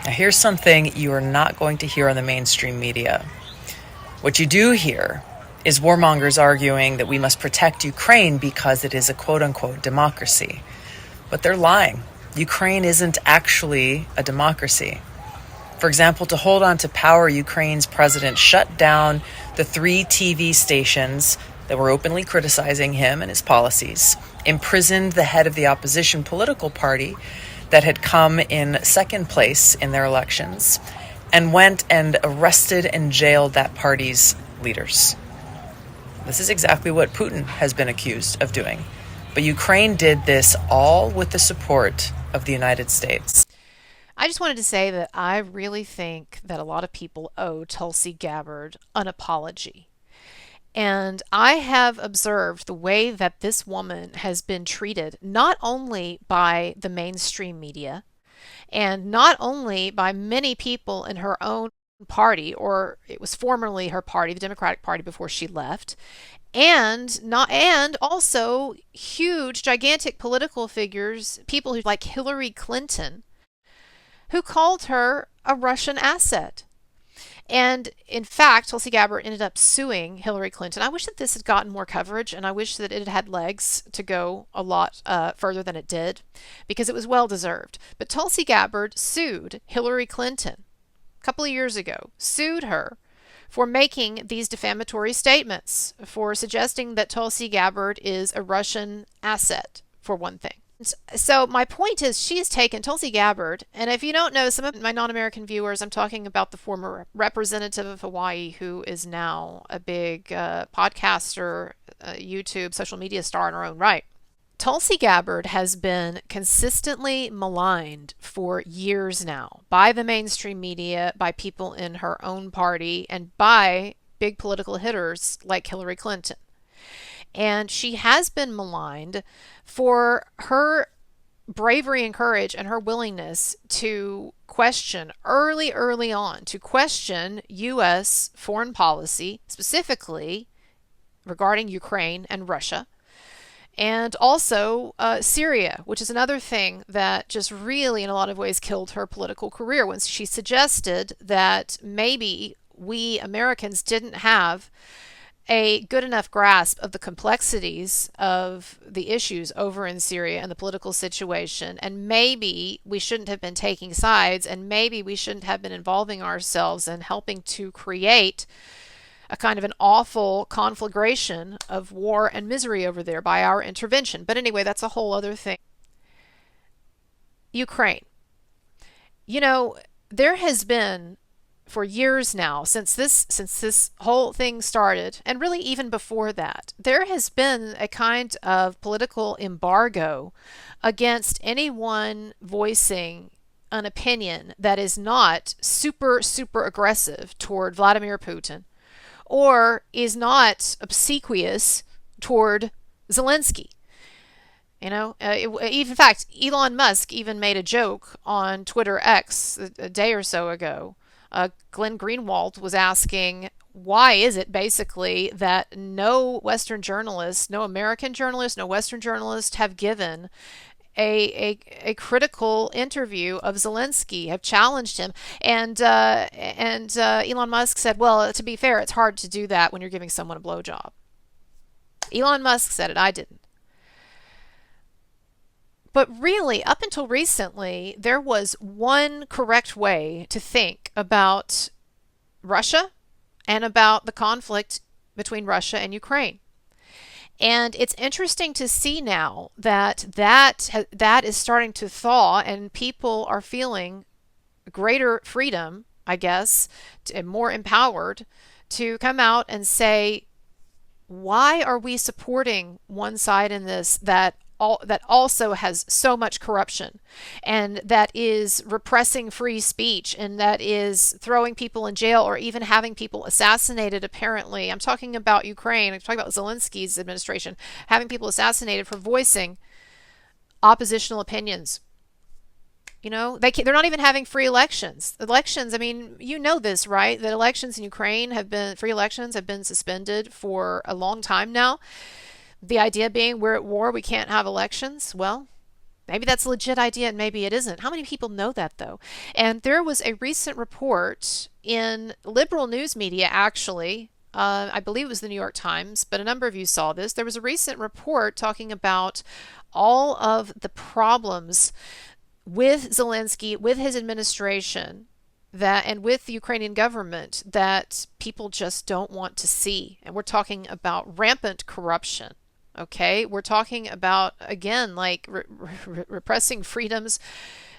Now, here's something you are not going to hear on the mainstream media. What you do hear is warmongers arguing that we must protect Ukraine because it is a quote-unquote democracy. But they're lying. Ukraine isn't actually a democracy. For example, to hold on to power, Ukraine's president shut down the 3 TV stations that were openly criticizing him and his policies, imprisoned the head of the opposition political party that had come in second place in their elections, and went and arrested and jailed that party's leaders. This is exactly what Putin has been accused of doing. But Ukraine did this all with the support of the United States. I just wanted to say that I really think that a lot of people owe Tulsi Gabbard an apology. And I have observed the way that this woman has been treated, not only by the mainstream media, and not only by many people in her own party, or it was formerly her party, the Democratic Party, before she left, and also huge, gigantic political figures, people who like Hillary Clinton, who called her a Russian asset. And in fact, Tulsi Gabbard ended up suing Hillary Clinton. I wish that this had gotten more coverage, and I wish that it had legs to go a lot further than it did, because it was well deserved. But Tulsi Gabbard sued Hillary Clinton a couple of years ago, sued her for making these defamatory statements, for suggesting that Tulsi Gabbard is a Russian asset, for one thing. So my point is, she has taken Tulsi Gabbard, and if you don't know, some of my non-American viewers, I'm talking about the former representative of Hawaii, who is now a big podcaster, YouTube, social media star in her own right. Tulsi Gabbard has been consistently maligned for years now by the mainstream media, by people in her own party, and by big political hitters like Hillary Clinton. And she has been maligned for her bravery and courage and her willingness to question early on, to question U.S. foreign policy, specifically regarding Ukraine and Russia, and also Syria, which is another thing that just really, in a lot of ways, killed her political career, when she suggested that maybe we Americans didn't have a good enough grasp of the complexities of the issues over in Syria and the political situation, and maybe we shouldn't have been taking sides, and maybe we shouldn't have been involving ourselves in helping to create a kind of an awful conflagration of war and misery over there by our intervention. But anyway, that's a whole other thing. Ukraine. You know, there has been, for years now, since this whole thing started, and really even before that, there has been a kind of political embargo against anyone voicing an opinion that is not super aggressive toward Vladimir Putin, or is not obsequious toward Zelensky. You know, in fact, Elon Musk even made a joke on Twitter X a day or so ago. Glenn Greenwald was asking, why is it basically that no Western journalists, no American journalists, no Western journalists have given a critical interview of Zelensky, have challenged him, and Elon Musk said, well, to be fair, it's hard to do that when you're giving someone a blowjob. Elon Musk said it, I didn't. But really, up until recently, there was one correct way to think about Russia and about the conflict between Russia and Ukraine. And it's interesting to see now that that is starting to thaw, and people are feeling greater freedom, I guess, and more empowered to come out and say, why are we supporting one side in this that also has so much corruption, and that is repressing free speech, and that is throwing people in jail, or even having people assassinated, apparently. I'm talking about Ukraine. I'm talking about Zelensky's administration having people assassinated for voicing oppositional opinions. You know, they're not even having free elections. Elections, I mean, you know this, right? That elections in Ukraine free elections have been suspended for a long time now. The idea being, we're at war, we can't have elections. Well, Maybe that's a legit idea and maybe it isn't. How many people know that though? And there was a recent report in liberal news media, actually. I believe it was the New York Times, but a number of you saw this. There was a recent report talking about all of the problems with Zelensky, with his administration, and with the Ukrainian government that people just don't want to see. And we're talking about rampant corruption. Okay, we're talking about, again, like repressing freedoms,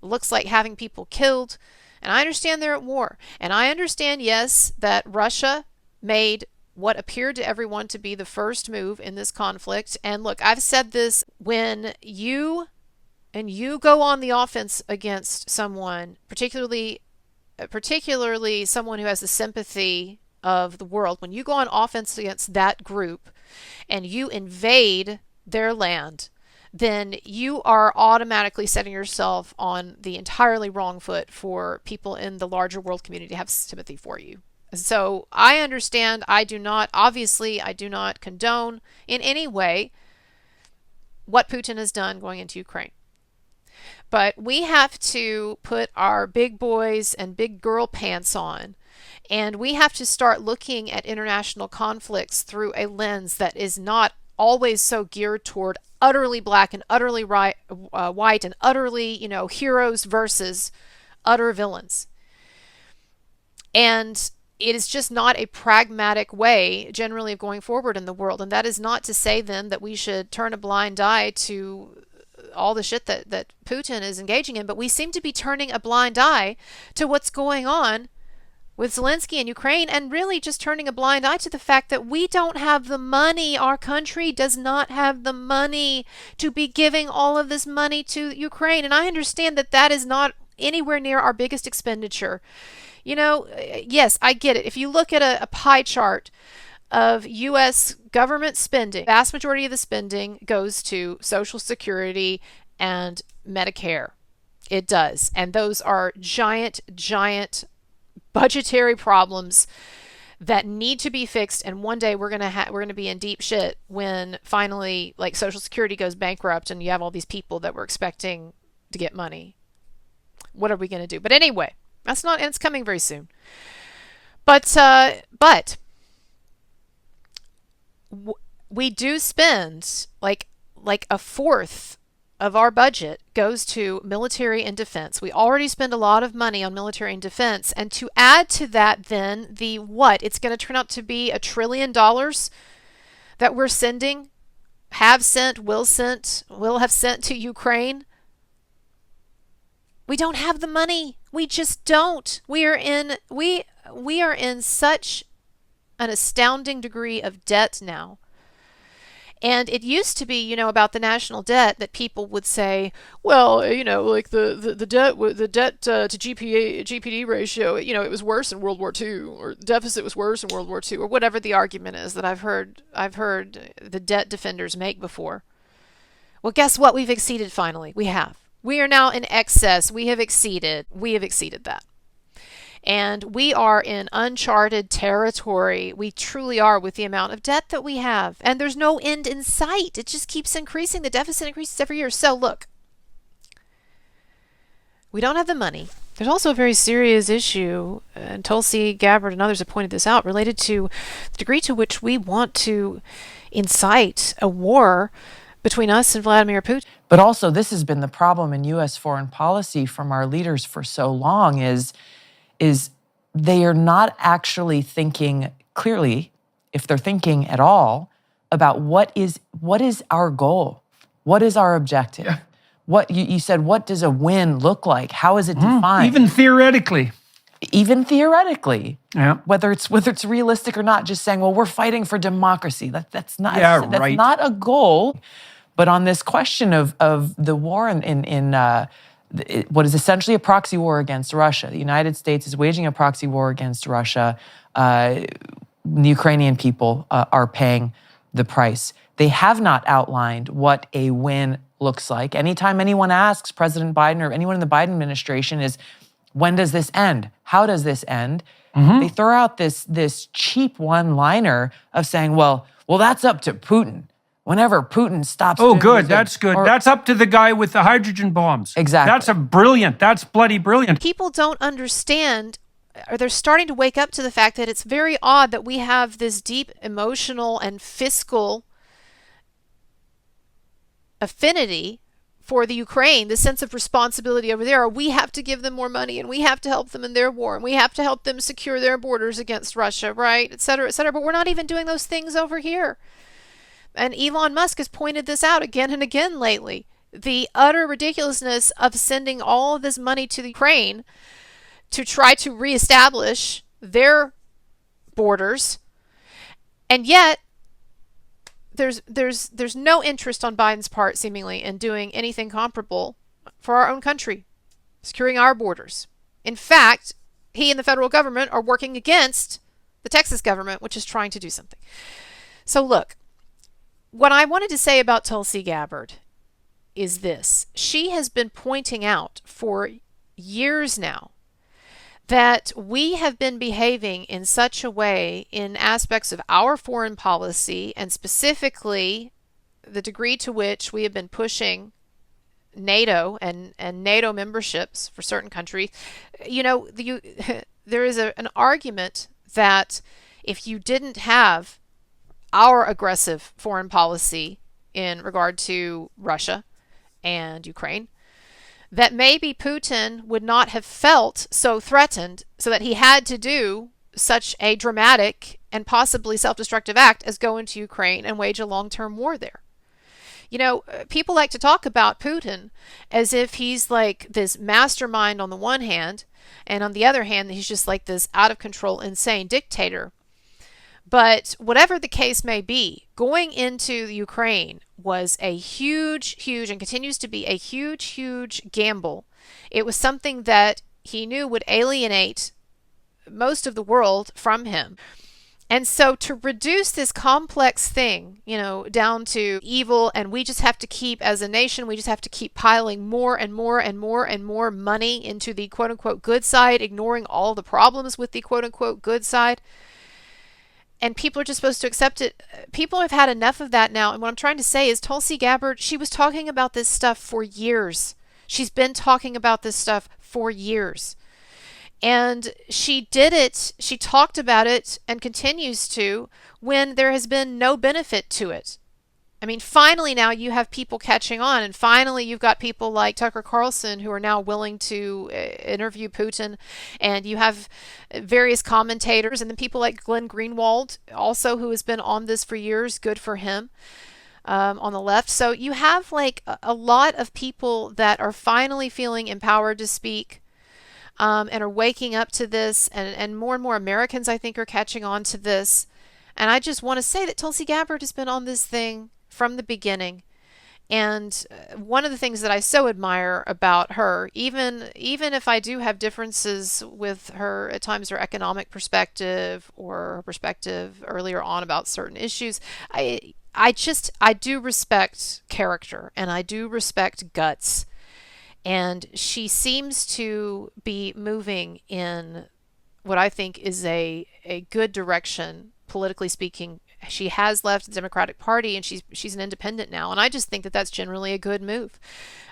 looks like having people killed. And I understand they're at war. And I understand, yes, that Russia made what appeared to everyone to be the first move in this conflict. And look, I've said this, when you go on the offense against someone, particularly someone who has the sympathy of the world, when you go on offense against that group and you invade their land, then you are automatically setting yourself on the entirely wrong foot for people in the larger world community to have sympathy for you. So I understand. I do not condone in any way what Putin has done going into Ukraine. But we have to put our big boys and big girl pants on, and we have to start looking at international conflicts through a lens that is not always so geared toward utterly black and utterly white and utterly, heroes versus utter villains. And it is just not a pragmatic way generally of going forward in the world. And that is not to say then that we should turn a blind eye to all the shit that Putin is engaging in, but we seem to be turning a blind eye to what's going on with Zelensky in Ukraine, and really just turning a blind eye to the fact that we don't have the money. Our country does not have the money to be giving all of this money to Ukraine. And I understand that that is not anywhere near our biggest expenditure. Yes, I get it. If you look at a pie chart of U.S. government spending, the vast majority of the spending goes to Social Security and Medicare. It does. And those are giant budgetary problems that need to be fixed. And one day we're gonna be in deep shit when finally, like, Social Security goes bankrupt and you have all these people that were expecting to get money. What are we gonna do? But anyway, and it's coming very soon. But we do spend like a fourth of our budget goes to military and defense. We already spend a lot of money on military and defense. And to add to that, then it's going to turn out to be $1 trillion that we're sending, will have sent to Ukraine. We don't have the money. We just don't. We are in such an astounding degree of debt now. And it used to be, about the national debt that people would say, well, like the debt to GPD ratio, it was worse in World War II, or the deficit was worse in World War II, or whatever the argument is that I've heard the debt defenders make before. Well, guess what? We've exceeded finally. We have. We are now in excess. We have exceeded that. And we are in uncharted territory. We truly are, with the amount of debt that we have. And there's no end in sight. It just keeps increasing. The deficit increases every year. So look, we don't have the money. There's also a very serious issue, and Tulsi Gabbard and others have pointed this out, related to the degree to which we want to incite a war between us and Vladimir Putin. But also, this has been the problem in U.S. foreign policy from our leaders for so long, is they are not actually thinking clearly, if they're thinking at all, about what is our goal? What is our objective? Yeah. What you said, what does a win look like? How is it defined? Even theoretically. Yeah. Whether it's realistic or not, just saying, well, we're fighting for democracy. That's not a goal. But on this question of the war in what is essentially a proxy war against Russia. The United States is waging a proxy war against Russia. The Ukrainian people are paying the price. They have not outlined what a win looks like. Anytime anyone asks President Biden or anyone in the Biden administration is, when does this end? How does this end? They throw out this cheap one-liner of saying, well, that's up to Putin. whenever Putin stops Oh, doing good. these That's good. or- That's up to the guy with the hydrogen bombs. Exactly. That's bloody brilliant. People don't understand, or they're starting to wake up to the fact that it's very odd that we have this deep emotional and fiscal affinity for the Ukraine, the sense of responsibility over there. We have to give them more money, and we have to help them in their war, and we have to help them secure their borders against Russia, right, et cetera, et cetera. But we're not even doing those things over here. And Elon Musk has pointed this out again and again lately. The utter ridiculousness of sending all of this money to the Ukraine to try to reestablish their borders. And yet, there's no interest on Biden's part, seemingly, in doing anything comparable for our own country, securing our borders. In fact, he and the federal government are working against the Texas government, which is trying to do something. So look, what I wanted to say about Tulsi Gabbard is this. She has been pointing out for years now that we have been behaving in such a way in aspects of our foreign policy, and specifically the degree to which we have been pushing NATO and NATO memberships for certain countries. You know, there is an argument that if you didn't have our aggressive foreign policy in regard to Russia and Ukraine, that maybe Putin would not have felt so threatened, so that he had to do such a dramatic and possibly self-destructive act as go into Ukraine and wage a long-term war there. You know, people like to talk about Putin as if he's like this mastermind on the one hand, and on the other hand, he's just like this out-of-control, insane dictator. But whatever the case may be, going into Ukraine was a huge, and continues to be a huge gamble. It was something that he knew would alienate most of the world from him. And so to reduce this complex thing, you know, down to evil, and we just have to keep, as a nation, we just have to keep piling more and more money into the quote-unquote good side, ignoring all the problems with the quote-unquote good side. And people are just supposed to accept it. People have had enough of that now. And what I'm trying to say is Tulsi Gabbard, she was talking about this stuff for years. She's been talking about this stuff for years. And she did it, she talked about it, and continues to, when there has been no benefit to it. I mean, finally now you have people catching on, and finally you've got people like Tucker Carlson who are now willing to interview Putin, and you have various commentators, and then people like Glenn Greenwald also, who has been on this for years. Good for him, on the left. So you have like a lot of people that are finally feeling empowered to speak, and are waking up to this, and more Americans, I think, are catching on to this. And I just want to say that Tulsi Gabbard has been on this thing from the beginning. And one of the things that I so admire about her, even if I do have differences with her at times, her economic perspective or her perspective earlier on about certain issues, I do respect character, and I do respect guts. And she seems to be moving in what I think is a good direction, politically speaking. She has left the Democratic Party, and she's an independent now, and I just think that that's generally a good move.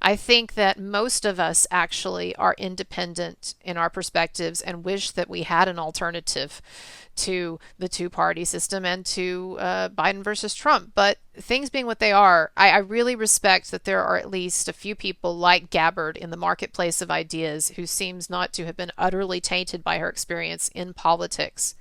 I think that most of us actually are independent in our perspectives and wish that we had an alternative to the two-party system and to Biden versus Trump. But things being what they are, I really respect that there are at least a few people like Gabbard in the marketplace of ideas who seems not to have been utterly tainted by her experience in politics.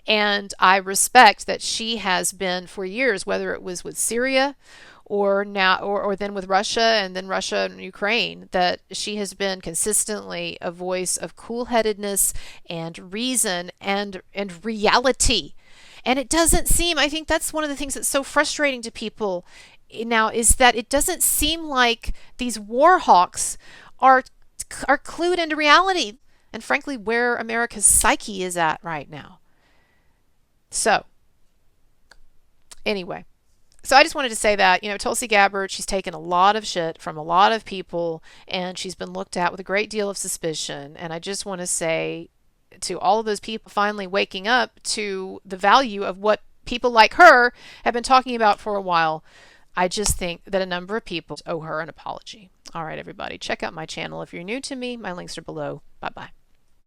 And I respect that she has been for years, whether it was with Syria or now, or then with Russia, and then Russia and Ukraine, that she has been consistently a voice of cool-headedness and reason and reality. And it doesn't seem, I think that's one of the things that's so frustrating to people now, is that it doesn't seem like these war hawks are clued into reality, and frankly where America's psyche is at right now. So anyway, so I just wanted to say that, you know, Tulsi Gabbard, she's taken a lot of shit from a lot of people, and she's been looked at with a great deal of suspicion. And I just want to say to all of those people finally waking up to the value of what people like her have been talking about for a while. I just think that a number of people owe her an apology. All right, everybody, check out my channel. If you're new to me, my links are below. Bye-bye.